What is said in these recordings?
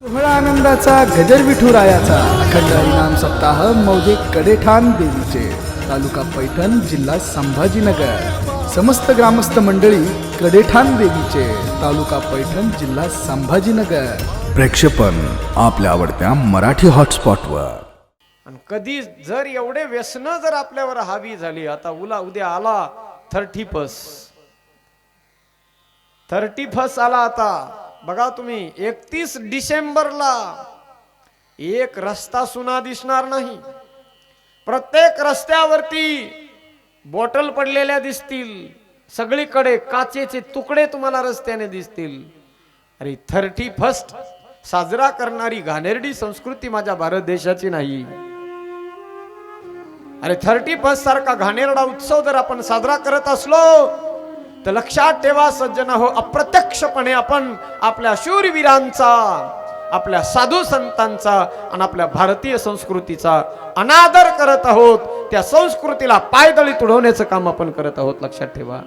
सोहळा आनंदाचा गजर विठुरायाचा अखंड हरिनाम सप्ताह मौजे कडेठाण देवीचे तालुका पैठण जिल्हा संभाजीनगर समस्त ग्रामस्थ मंडळी कडेठाण देवीचे तालुका पैठण जिल्हा संभाजीनगर प्रेक्षेपण आपल्या आवडत्या मराठी हॉटस्पॉटवर. आणि कधी जर एवढे व्यसन जर आपल्यावर हावी झाली, आता उद्या आला 31 आला आता बघा तुम्ही. 31 डिसेंबरला एक रस्ता सुना दिसणार नाही. प्रत्येक रस्त्यावरती बॉटल पडलेल्या दिसतील, सगळीकडे काचेचे तुकडे तुम्हाला रस्त्याने दिसतील. अरे 31 साजरा करणारी घाणेरडी संस्कृती माझ्या भारत देशाची नाही. अरे 31 सारखा घाणेरडा उत्सव जर आपण साजरा करत असलो तर लक्षात ठेवा सज्जन हो, अप्रत्यक्षपणे आपण आपल्या शूरवीरांचा, आपल्या साधू संतांचा आणि आपल्या भारतीय संस्कृतीचा अनादर करत आहोत. त्या संस्कृतीला पायदळी तुडवण्याचं काम आपण करत आहोत. लक्षात ठेवा,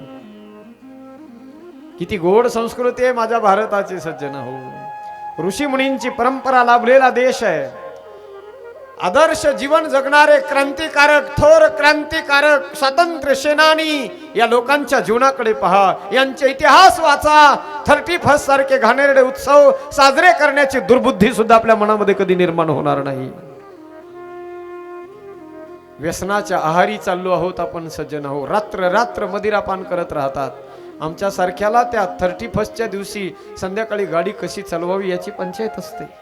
किती गोड संस्कृती आहे माझ्या भारताची सज्जन हो. ऋषी मुनींची परंपरा लाभलेला देश आहे. आदर्श जीवन जगणारे क्रांतिकारक, थोर क्रांतिकारक, स्वातंत्र्य सेनानी या लोकांच्या जीवनाकडे पहा, यांचे इतिहास वाचा. 31 सारखे घाणेरडे उत्सव साजरे करण्याची दुर्बुद्धी सुद्धा आपल्या मनामध्ये कधी निर्माण होणार नाही. व्यसनाच्या आहारी चाललो आहोत आपण सज्जन हो. रात्र रात्र मदिरापान करत राहतात. आमच्या सारख्याला त्या 31च्या दिवशी संध्याकाळी गाडी कशी चालवावी याची पंचायत असते.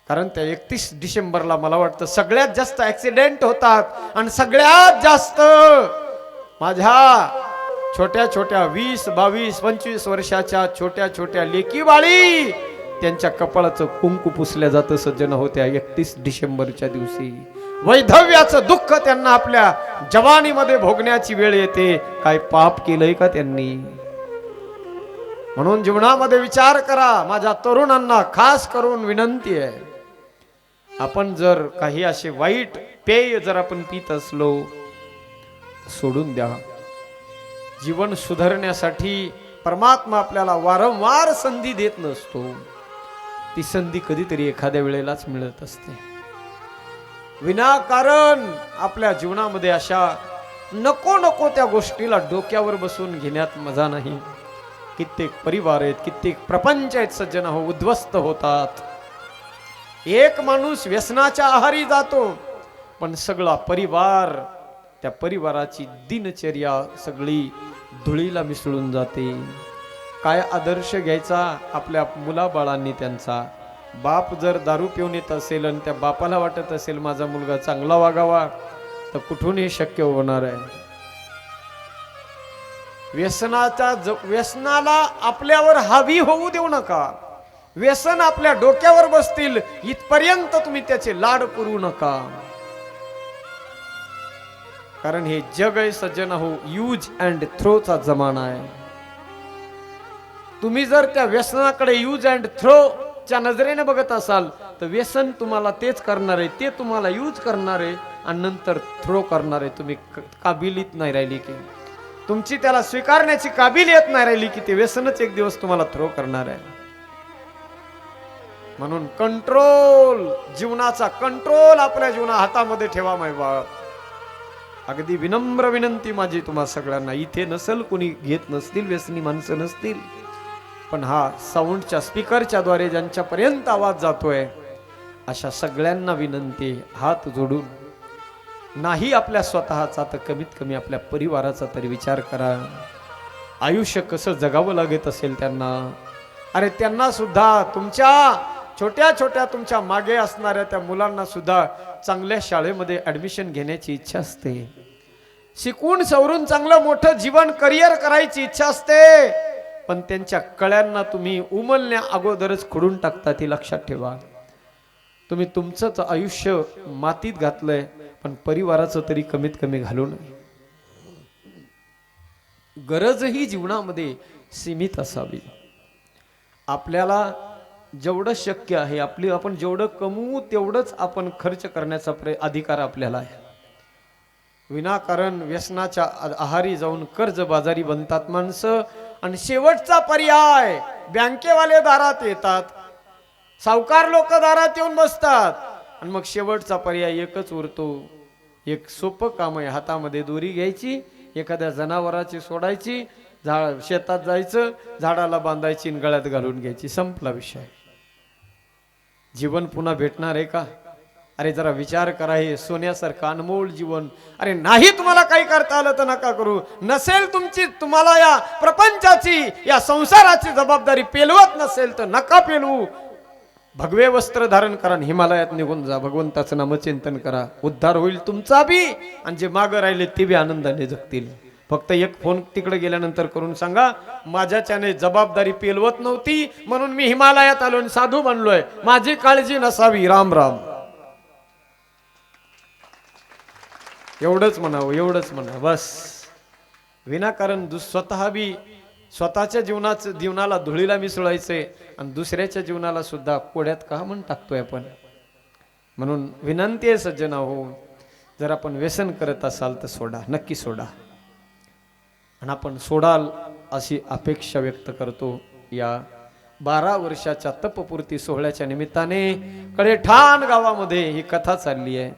कारण त्या 31 डिसेंबरला मला वाटतं सगळ्यात जास्त ऍक्सिडेंट होतात. आणि सगळ्यात जास्त माझ्या छोट्या छोट्या 20, 22, 25 वर्षाच्या छोट्या छोट्या लेकी बाळी त्यांच्या कपाळाचं कुंकू पुसल्या जातं सज्जन होत्या 31 डिसेंबरच्या दिवशी. वैधव्याचं दुःख त्यांना आपल्या जवानीमध्ये भोगण्याची वेळ येते. काय पाप केलंय का त्यांनी? म्हणून जीवनामध्ये विचार करा. माझ्या तरुणांना खास करून विनंती आहे, आपण जर काही असे वाईट पेय जर आपण पित असलो सोडून द्या. जीवन सुधारण्यासाठी परमात्मा आपल्याला वारंवार संधी देत नसतो. ती संधी कधीतरी एखाद्या वेळेलाच मिळत असते. विनाकारण आपल्या जीवनामध्ये अशा नको त्या गोष्टीला डोक्यावर बसून घेण्यात मजा नाही. कित्येक परिवार आहेत, कित्येक प्रपंच आहेत सज्जन हो, उद्ध्वस्त होतात. एक माणूस व्यसनाच्या आहारी जातो, पण सगळा परिवार, त्या परिवाराची दिनचर्या सगळी धुळीला मिसळून जाते. काय आदर्श घ्यायचा आपल्या मुलाबाळांनी त्यांचा? बाप जर दारू पिऊन येत असेल आणि त्या बापाला वाटत असेल माझा मुलगा चांगला वागावा, तर कुठून हे शक्य होणार आहे? व्यसनाला आपल्यावर हावी होऊ देऊ नका. व्यसन आपल्या डोक्यावर बसतील इथपर्यंत तुम्ही त्याचे लाड पुरवू नका. कारण हे जग आहे सज्जन हो, यूज अँड थ्रोचा जमाना आहे. तुम्ही जर त्या व्यसनाकडे यूज अँड थ्रोच्या नजरेने बघत असाल तर व्यसन तुम्हाला तेच करणार आहे, ते तुम्हाला यूज करणार आहे आणि नंतर थ्रो करणार आहे. तुम्ही काबिलियत नाही राहिली की, तुमची त्याला स्वीकारण्याची काबिलियत नाही राहिली की ते व्यसनच एक दिवस तुम्हाला थ्रो करणार आहे. म्हणून कंट्रोल, जीवनाचा कंट्रोल आपल्या जीवना हातामध्ये ठेवा माय बाप. अगदी विनम्र विनंती माझी तुम्हा सगळ्यांना. इथे नसल कोणी घेत नसतील, व्यसनी माणसं नसतील, पण हा साऊंडच्या स्पीकरच्या द्वारे ज्यांच्यापर्यंत आवाज जातोय अशा सगळ्यांना विनंती, हात जोडून नाही आपल्या स्वतःचा तर कमीत कमी आपल्या परिवाराचा तरी विचार करा. आयुष्य कसं जगावं लागत असेल त्यांना. अरे त्यांना सुद्धा तुमच्या छोट्या छोट्या तुमच्या मागे असणाऱ्या त्या मुलांना सुद्धा चांगल्या शाळेमध्ये ऍडमिशन घेण्याची इच्छा असते. शिकून सवरून चांगलं मोठं जीवन करिअर करायची इच्छा असते, पण त्यांच्या कळ्यांना तुम्ही उमलण्या अगोदरच खुडून टाकता. ती लक्षात ठेवा. तुम्ही तुमचंच आयुष्य मातीत घातलंय, पण परिवाराचं तरी कमीत कमी घालू नये. गरजही जीवनामध्ये सीमित असावी. आपल्याला जेवढं शक्य आहे, आपण जेवढं कमवू तेवढंच आपण खर्च करण्याचा अधिकार आपल्याला आहे. विनाकारण व्यसनाच्या आहारी जाऊन कर्जबाजारी बनतात माणसं. आणि शेवटचा पर्याय, बँकेवाले दारात येतात सावकार लोक दारात येऊन बसतात आणि मग शेवटचा पर्याय एकच उरतो. एक सोपं काम आहे, हातामध्ये दोरी घ्यायची, एखाद्या जनावराची सोडायची, शेतात जायचं, झाडाला बांधायची आणि गळ्यात घालून घ्यायची, संपला विषय. जीवन पुन्हा भेटणार आहे का? अरे जरा विचार करा, हे सोन्यासारखं अनमोल जीवन. अरे नाही तुम्हाला काही करता आलं तर नका करू. नसेल तुम्हाला या प्रपंचाची, या संसाराची जबाबदारी पेलवत नसेल तर नका पेलवू. भगवे वस्त्र धारण करा, हिमालयात निघून जा, भगवंताचं नामचिंतन करा, उद्धार होईल तुमचा बी आणि जे मागं राहिले ते बी आनंदाने जगतील. फक्त एक फोन तिकडे गेल्यानंतर करून सांगा, माझ्याच्याने जबाबदारी पेलवत नव्हती म्हणून मी हिमालयात आलो आणि साधू बनलोय, माझी काळजी नसावी. राम राम. एवढंच म्हणावं, एवढंच म्हणा बस. विनाकारण स्वतः बी स्वतःच्या जीवनाला धुळीला मिसळायचंय आणि दुसऱ्याच्या जीवनाला सुद्धा कोड्यात का म्हणून टाकतोय आपण. म्हणून विनंती आहे सज्जना हो, जर आपण व्यसन करत असाल तर सोडा, नक्की सोडा. आणि आपण सोडाल अशी अपेक्षा व्यक्त करतो. या 12 वर्षाच्या तपपूर्ती सोहळ्याच्या निमित्ताने कडेठाण गावामध्ये ही कथा चालली आहे.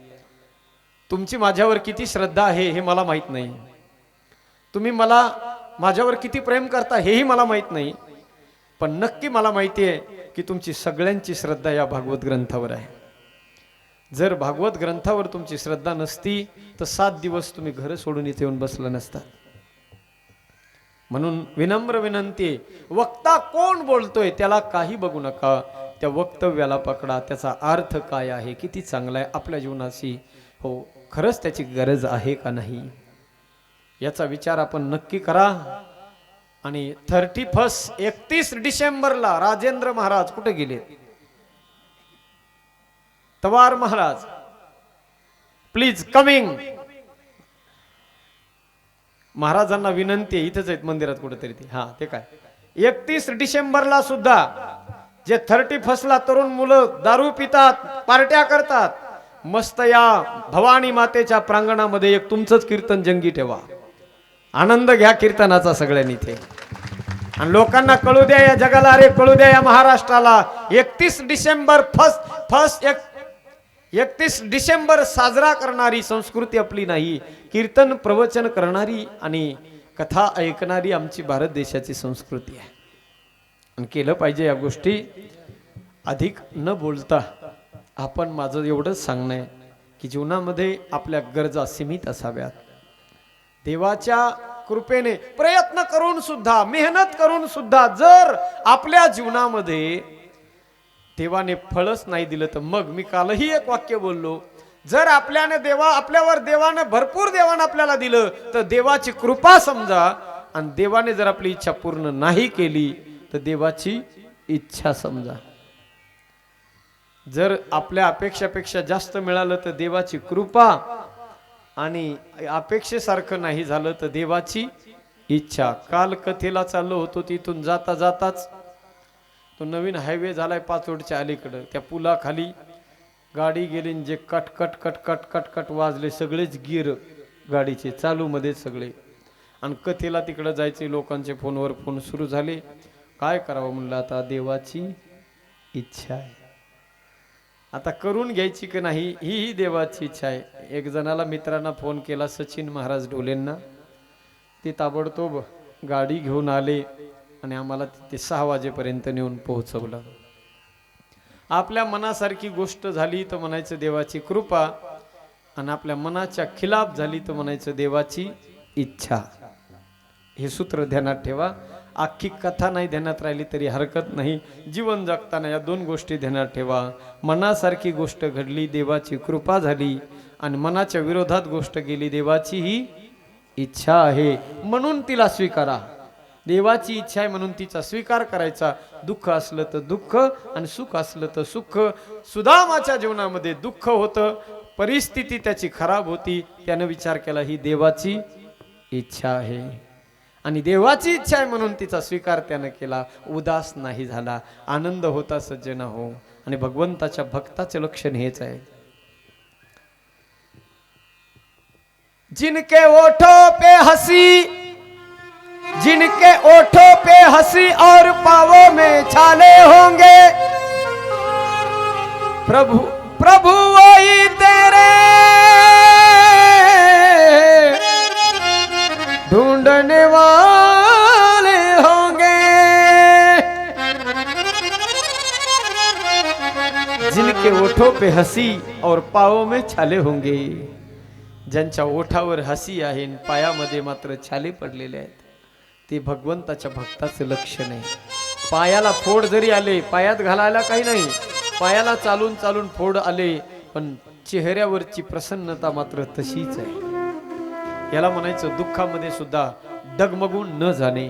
तुमची माझ्यावर किती श्रद्धा आहे हे मला माहित नाही, तुम्ही माझ्यावर किती प्रेम करता हेही मला माहित नाही, पण नक्की मला माहिती आहे की तुमची सगळ्यांची श्रद्धा या भागवत ग्रंथावर आहे. जर भागवत ग्रंथावर तुमची श्रद्धा नसती तर 7 दिवस तुम्ही घर सोडून इथे येऊन बसला नसता. म्हणून विनम्र विनंती आहे, वक्ता कोण बोलतोय त्याला काही बघू नका, त्या वक्तव्याला पकडा, त्याचा अर्थ काय आहे, किती चांगला आहे आपल्या जीवनाशी, हो खरंच त्याची गरज आहे का नाही याचा विचार आपण नक्की करा. आणि 31 डिसेंबरला राजेंद्र महाराज कुठे गेले? तवार महाराज प्लीज कमिंग. महाराजांना विनंती आहे, इथेच आहेत मंदिरात कुठेतरी ते. हा ते काय 31 डिसेंबरला सुद्धा जे 31ला तरुण मुलं दारू पितात, पार्ट्या करतात, मस्त या भवानी मातेच्या प्रांगणामध्ये एक तुमचंच कीर्तन जंगी ठेवा, आनंद घ्या कीर्तनाचा सगळ्यांनी इथे. आणि लोकांना कळू द्या, या जगाला, अरे कळू द्या या महाराष्ट्राला, 31 डिसेंबर 31 डिसेंबर साजरा करणारी संस्कृती आपली नाही. कीर्तन प्रवचन करणारी आणि कथा ऐकणारी आमची भारत देशाची संस्कृती आहे. आणि केलं पाहिजे या गोष्टी. अधिक न बोलता आपण माझं एवढंच सांगणं आहे की जीवनामध्ये आपल्या गरजा सीमित असाव्यात. देवाच्या कृपेने प्रयत्न करून सुद्धा, मेहनत करून सुद्धा जर आपल्या जीवनामध्ये देवाने फळच नाही दिलं तर मग मी कालही एक वाक्य बोललो, जर आपल्यावर देवानं भरपूर देवानं आपल्याला दिलं तर देवाची कृपा समजा, आणि देवाने जर आपली इच्छा पूर्ण नाही केली तर देवाची इच्छा समजा. जर आपल्या अपेक्षापेक्षा जास्त मिळालं तर देवाची कृपा, आणि अपेक्षेसारखं नाही झालं तर देवाची इच्छा. काल कथेला चाललो होतो, तिथून जाता जाताच तो नवीन हायवे झालाय पाचोडच्या अलीकडं, त्या पुलाखाली गाडी गेली, जे cut cut cut cut cut cut वाजले, सगळेच गिर गाडीचे चालू मध्ये सगळे. आणि कथेला तिकडं जायचे, लोकांचे फोनवर फोन सुरू झाले. काय करावं म्हणलं, आता देवाची इच्छा आहे, आता करून घ्यायची की नाही ही देवाची इच्छा आहे. एक जणाला मित्रांना फोन केला, सचिन महाराज ढोलेंना, ते ताबडतोब गाडी घेऊन आले आणि आम्हाला तिथे 6 वाजेपर्यंत नेऊन पोहोचवलं. आपल्या मनासारखी गोष्ट झाली तर म्हणायचं देवाची कृपा, आणि आपल्या मनाच्या खिलाफ झाली तर म्हणायचं देवाची इच्छा. हे सूत्र ध्यानात ठेवा. अख्खी कथा नाही ध्यानात राहिली तरी हरकत नाही, जीवन जगताना या 2 गोष्टी ध्यानात ठेवा. मनासारखी गोष्ट घडली, देवाची कृपा झाली, आणि मनाच्या विरोधात गोष्ट गेली, देवाची ही इच्छा आहे म्हणून तिला स्वीकारा. देवाची इच्छा आहे म्हणून तिचा स्वीकार करायचा. दुःख असलं तर दुःख आणि सुख असलं तर सुख. सुदामाच्या जीवनामध्ये दुःख होतं, परिस्थिती त्याची खराब होती, त्यानं विचार केला ही देवाची इच्छा आहे, आणि देवाची इच्छा आहे म्हणून तिचा स्वीकार त्यानं केला. उदास नाही झाला, आनंद होता सज्जना हो. आणि भगवंताच्या भक्ताचे लक्षण हेच आहे. जिनके ओठों पे हंसी, जिनके ओठों पे हंसी और पावों में छाले होंगे, प्रभु प्रभु वही तेरे ढूंढने वाले होंगे, जिनके ओठों पे हंसी और पावों में छाले होंगे. ज्यांच्या ओठावर हसी आहे आणि पायामध्ये मात्र छाले पडलेले आहेत, ते भगवंताच्या भक्ताचं लक्षण आहे. पायाला फोड जरी आले, पायात घालायला काही नाही, पायाला चालून चालून फोड आले, पण चेहऱ्यावरची प्रसन्नता मात्र तशीच आहे. याला म्हणायचं दुःखामध्ये सुद्धा डगमगून न जाणे.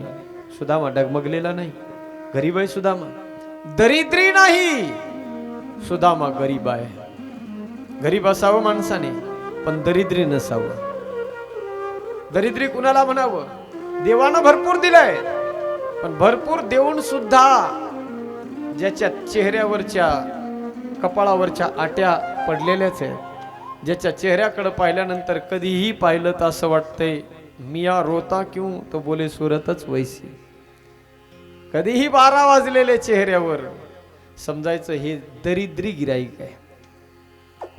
सुदामा डगमगलेला नाही, गरीब आहे सुदामा, दरिद्री नाही. सुदामा गरीब आहे. गरीब असावं माणसाने, पण दरिद्री नसावं. दरिद्री कुणाला म्हणावं? देवानं भरपूर दिलंय, पण भरपूर देऊन सुद्धा ज्याच्या चेहऱ्यावरच्या कपाळावरच्या आट्या पडलेल्याच आहेत, ज्याच्या चेहऱ्याकडे पाहिल्यानंतर कधीही पाहिलं तर असं वाटतंय मिया रोता क्यों तो बोले सुरतच वैसी. कधीही 12 वाजलेले चेहऱ्यावर समजायचं हे दरिद्री गिराईक आहे,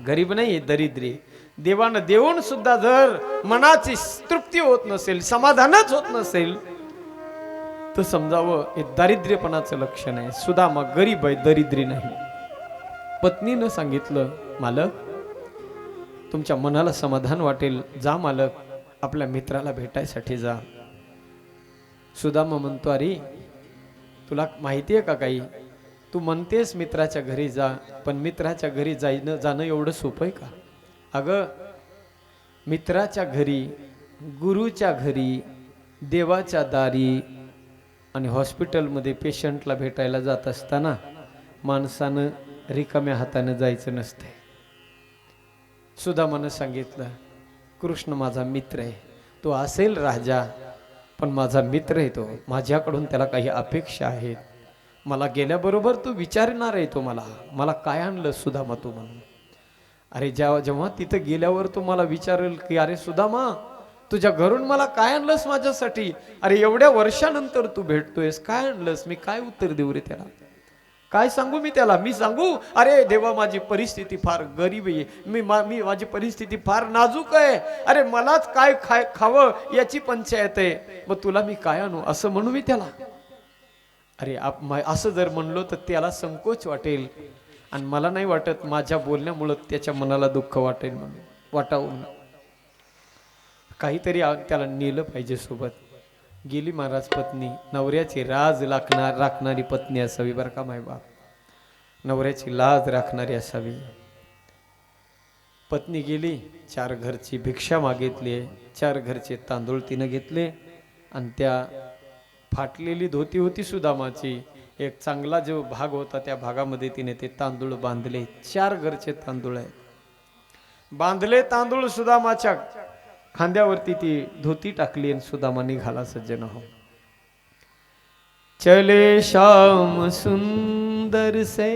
गरीब नाही, दरिद्री. देवानं देऊन सुद्धा जर मनाची तृप्ती होत नसेल, समाधानच होत नसेल, तर समजावं हे दारिद्र्यपणाचं लक्षण आहे. सुदामा गरीब आहे, दरिद्री नाही. पत्नीनं सांगितलं, मालक तुमच्या मनाला समाधान वाटेल, जा मालक, आपल्या मित्राला भेटायसाठी जा. सुदामा म्हणतो, अरे तुला माहिती आहे का काही? तू म्हणतेस मित्राच्या घरी जा, पण मित्राच्या घरी जाणं एवढं सोपं आहे का? अगं मित्राच्या घरी, गुरुच्या घरी, देवाच्या दारी आणि हॉस्पिटलमध्ये पेशंटला भेटायला जात असताना माणसानं रिकाम्या हाताने जायचं नसते. सुदामानं सांगितलं, कृष्ण माझा मित्र आहे, तो असेल राजा, पण माझा मित्र आहे, तो माझ्याकडून त्याला काही अपेक्षा आहेत. मला गेल्याबरोबर तू विचारणार आहे, तो मला काय आणलं सुदामा तू म्हणून. अरे जेव्हा तिथं गेल्यावर तो मला विचारेल की अरे सुदामा तुझ्या घरून मला काय आणलंस माझ्यासाठी? अरे एवढ्या वर्षानंतर तू भेटतोयस, काय आणलंस? मी काय उत्तर देऊ रे त्याला? काय सांगू मी त्याला? मी सांगू अरे देवा माझी परिस्थिती फार गरीब आहे, मी माझी परिस्थिती फार नाजूक आहे, अरे मलाच काय खावं याची पंचायत आहे, मग तुला मी काय आणू असं म्हणू मी त्याला? अरे असं जर म्हणलो तर त्याला संकोच वाटेल, आणि मला नाही वाटत माझ्या बोलण्यामुळे त्याच्या मनाला दुःख वाटेल म्हणून वाटावं. काहीतरी त्याला नेलं पाहिजे सोबत. गेली महाराज पत्नी. नवऱ्याची लाज राखणारी पत्नी असावी बरं का मायबाप, नवऱ्याची लाज राखणारी असावी. पत्नी गेली, 4 घरची भिक्षा मागितली, 4 घरचे तांदूळ तिनं घेतले, आणि त्या फाटलेली धोती होती सुदामाची, एक चांगला जो भाग होता त्या भागामध्ये तिने ते तांदूळ बांधले. 4 घरचे तांदूळ आहेत, बांधले तांदूळ सुदामाच्या खांद्यावरती ती धोती टाकली आणि सुदामा निघाला. सज्जन हो, चले शाम सुंदर से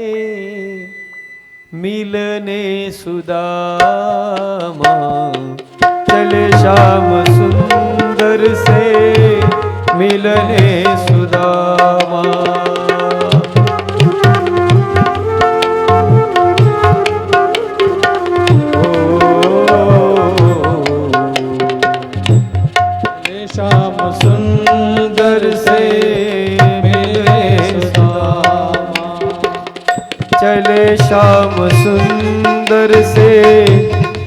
मिलने सुदामा, चले शाम सुंदर से मिलने सुदामा. श्याम सुंदर से मिले सुदामा, चले श्याम सुंदर से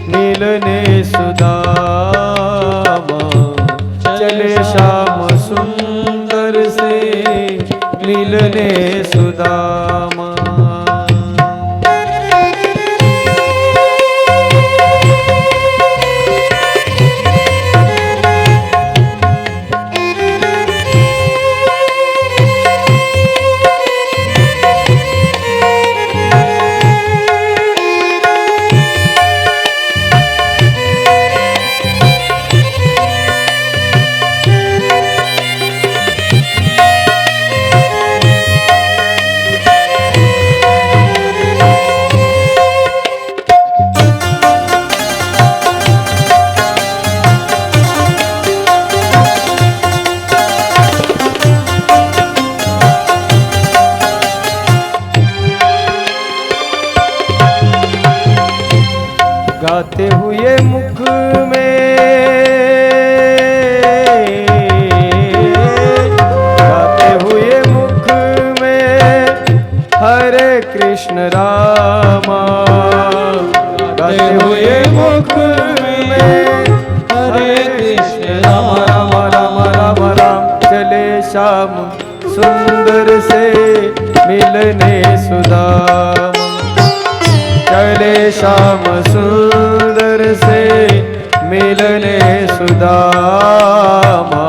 मिलने सुदामा, चले श्याम सुंदर से मिलने सुदामा. गाते हुए मुख में, गाते हुए मुख में हरे कृष्ण रामा, गाते हुए मुख में हरे कृष्ण राम राम राम राम राम। चले श्याम सुंदर से मिलने सुदामा, चले श्याम सुंदर से मिलने सुदामा।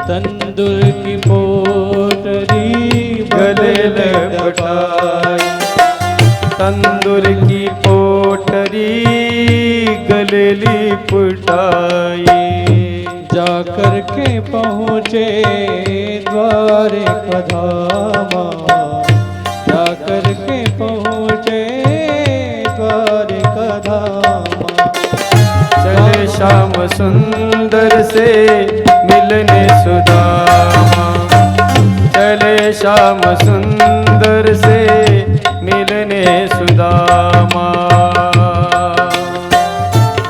तंदूर की पोटरी गले लपटाई, तंदूर की पोटरी गले लिपटाई। जाकर के पहुँचे द्वारे कधामा, जाकर के पहुँचे द्वारे कधामा। चले श्याम सुंदर से मिलने सुदामा, चले श्याम सुंदर से मिलने सुदामा।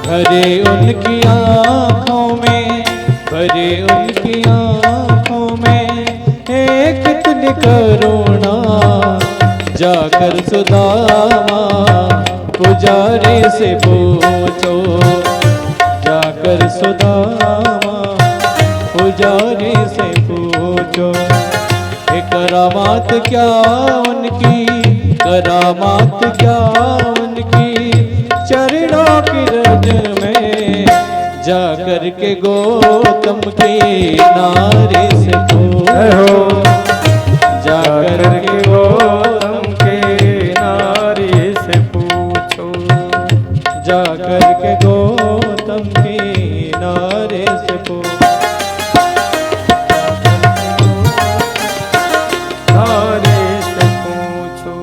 भरे उनकी आँखों में, भरे उनकी आँखों में एक तुझ करुणा। जाकर सुदामा पुजारी से पूछो, जाकर सुदामा पुजारी से पूछो, ये करामात क्या उनकी, करामात क्या उनकी चरणों की रज में। जाकर के गौतम के नारे से पूछो, जाकर के गौतम के नारी से पूछो, जाकर के गौतम के नारे से पूछो, नारी से पूछो।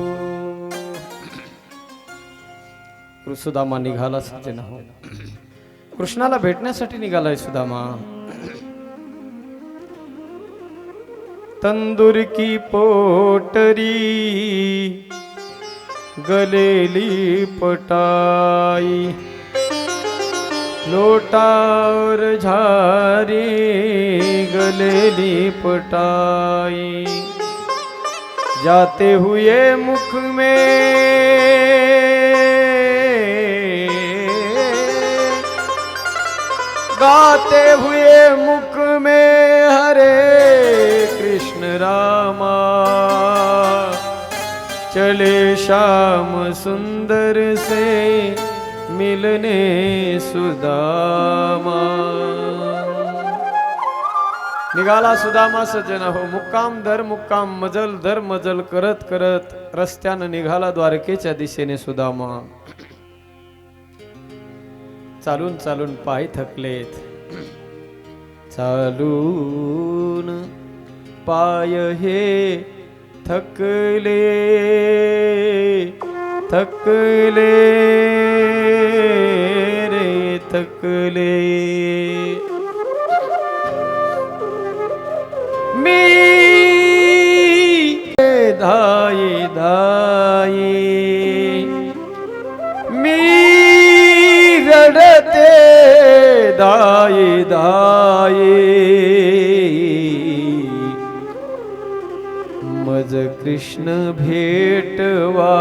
सुदामा निघाला सज्जन हो, कृष्णाला भेटण्यासाठी निघालाय सुदामा। तंदूर की पोटरी गलेली पटाई, लोटावर झारी गलेली पटाई। जाते हुए मुख में, गाते हुए मुख में हरे कृष्ण रामा, चले श्याम सुंदर से मिलने सुदामा। निघाला सुदामा सज्जन हो, मुक्काम दर मुक्काम मजल दर मजल करत करत रस्त्यानं निघाला द्वारकेच्या दिशेने सुदामा। चालून चालून पाय थकलेत, चालून पाय हे थकले, थकले रे थकले। मी धाई धाई, मी रडते दाई दाई। मज कृष्ण भेटवा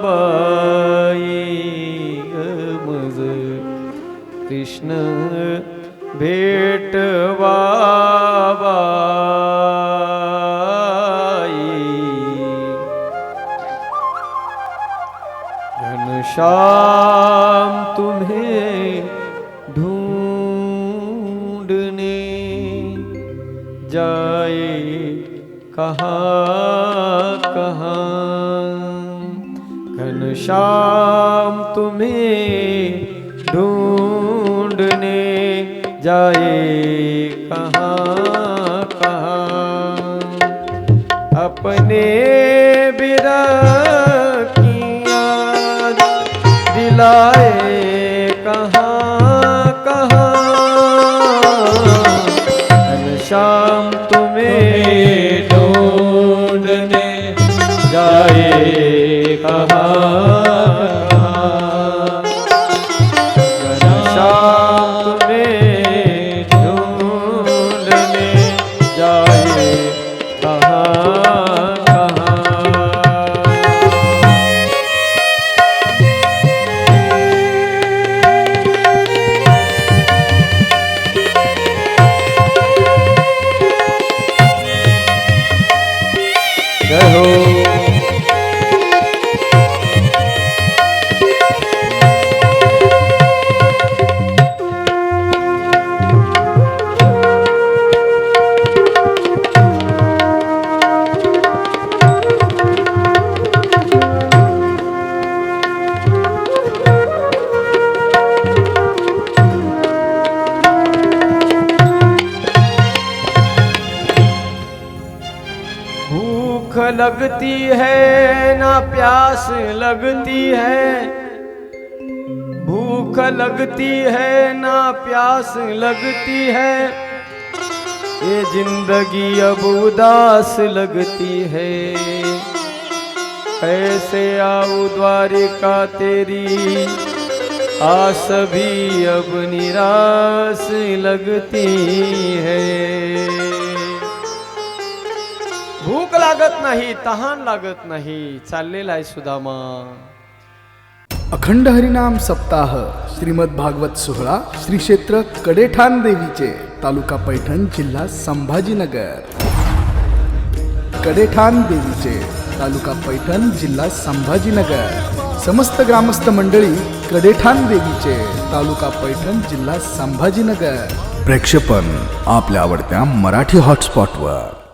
बाई, मज कृष्ण घनश्याम तुम्हें ढूंढने जाए कहाँ कहाँ। घनश्याम तुम्हें ढूंढने जाए कहाँ कहाँ। अपने बिरह की याद दिलाए कहाँ कहाँ। घनश्याम तुम्हें ढूंढने जाए कहाँ कहाँ। घनश्याम तुम्हें ढूंढने जाए कहाँ कहाँ। जय हो। भूख लगती है ना प्यास लगती है। भूख लगती है ना प्यास लगती है। ये जिंदगी अब उदास लगती है। कैसे आऊं द्वारिका तेरी आस भी अब निराश लगती है। भूक लागत नाही, तहान लागत नाही, चाललेला आहे सुदामा। अखंड हरिनाम सप्ताह श्रीमद भागवत सोहळा श्री क्षेत्र कडेठाण देवीचे तालुका पैठण जिल्हा संभाजीनगर। कडेठाण देवीचे तालुका पैठण जिल्हा संभाजीनगर। समस्त ग्रामस्थ मंडळी कडेठाण देवीचे तालुका पैठण जिल्हा संभाजीनगर। प्रक्षेपण आपल्या आवडत्या मराठी हॉटस्पॉटवर।